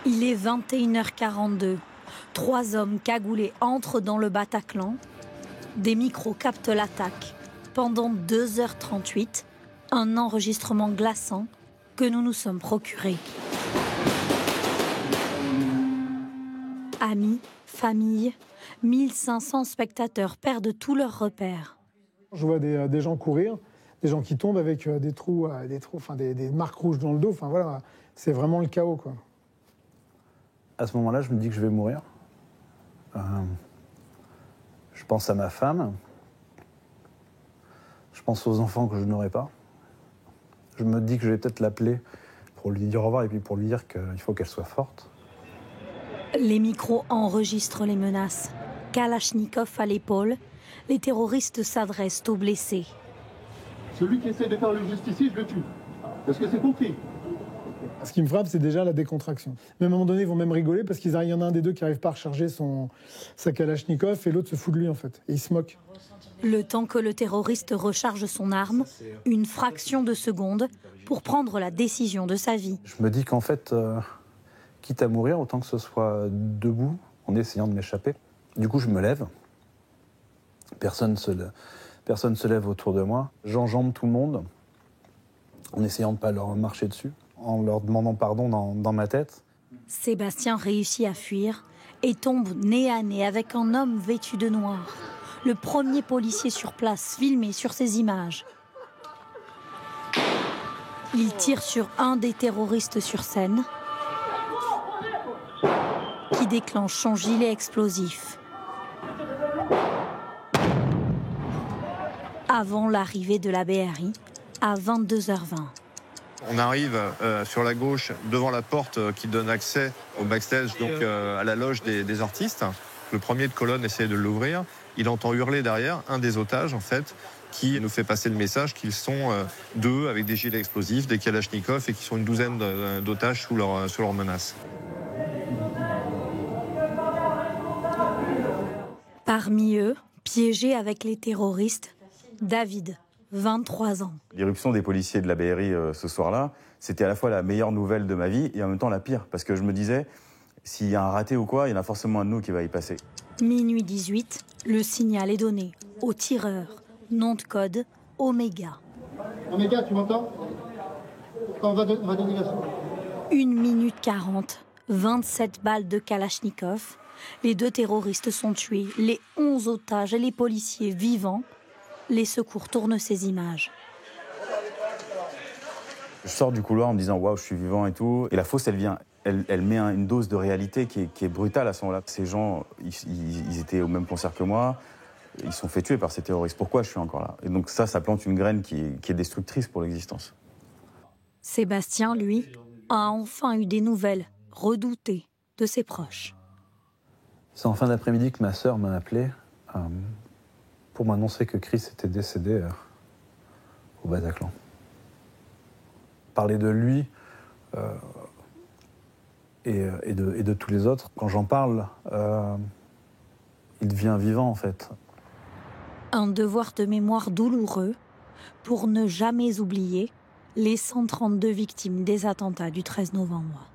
Il est 21h42. 3 hommes cagoulés entrent dans le Bataclan. Des micros captent l'attaque. Pendant 2h38, un enregistrement glaçant que nous nous sommes procurés. Amis, famille, 1500 spectateurs perdent tous leurs repères. Je vois des gens courir, des gens qui tombent avec des trous, des marques rouges dans le dos. Enfin voilà, c'est vraiment le chaos, quoi. À ce moment-là, je me dis que je vais mourir. Je pense à ma femme. Je pense aux enfants que je n'aurai pas. Je me dis que je vais peut-être l'appeler pour lui dire au revoir et puis pour lui dire qu'il faut qu'elle soit forte. Les micros enregistrent les menaces. Kalachnikov à l'épaule, les terroristes s'adressent aux blessés. Celui qui essaie de faire le justicier, je le tue. Est-ce que c'est compris? Ce qui me frappe, c'est déjà la décontraction. Mais à un moment donné, ils vont même rigoler parce qu'il y en a un des deux qui n'arrive pas à recharger sa Kalachnikov et l'autre se fout de lui, en fait. Et il se moque. Le temps que le terroriste recharge son arme, une fraction de seconde pour prendre la décision de sa vie. Je me dis qu'en fait, quitte à mourir, autant que ce soit debout, en essayant de m'échapper. Du coup, je me lève. Personne ne se lève autour de moi. J'enjambe tout le monde, en essayant de ne pas leur marcher dessus, en leur demandant pardon dans ma tête. Sébastien réussit à fuir et tombe nez à nez avec un homme vêtu de noir. Le premier policier sur place, filmé sur ces images. Il tire sur un des terroristes sur scène, qui déclenche son gilet explosif. Avant l'arrivée de la BRI, à 22h20. On arrive sur la gauche, devant la porte qui donne accès au backstage, donc à la loge des artistes. Le premier de colonne essaie de l'ouvrir. Il entend hurler derrière un des otages, en fait, qui nous fait passer le message qu'ils sont deux avec des gilets explosifs, des kalachnikovs, et qui sont une douzaine d'otages sous leur menace. Parmi eux, piégés avec les terroristes, David, 23 ans. L'irruption des policiers de la BRI ce soir-là, c'était à la fois la meilleure nouvelle de ma vie et en même temps la pire. Parce que je me disais, s'il y a un raté ou quoi, il y en a forcément un de nous qui va y passer. Minuit 18, le signal est donné au tireur. Nom de code, Oméga. Oméga, tu m'entends? On va donner l'assaut. 1 minute 40, 27 balles de Kalachnikov. Les 2 terroristes sont tués, les 11 otages et les policiers vivants. Les secours tournent ces images. Je sors du couloir en me disant « waouh, je suis vivant et tout ». Et la fausse, elle vient. Elle met une dose de réalité qui est brutale à ce moment-là. Ces gens, ils étaient au même concert que moi. Ils sont fait tuer par ces terroristes. Pourquoi je suis encore là? Et donc ça plante une graine qui est destructrice pour l'existence. Sébastien, lui, a enfin eu des nouvelles redoutées de ses proches. C'est en fin d'après-midi que ma sœur m'a appelé pour m'annoncer que Chris était décédé au Bataclan. Parler de lui et de tous les autres, quand j'en parle, il devient vivant en fait. Un devoir de mémoire douloureux pour ne jamais oublier les 132 victimes des attentats du 13 novembre.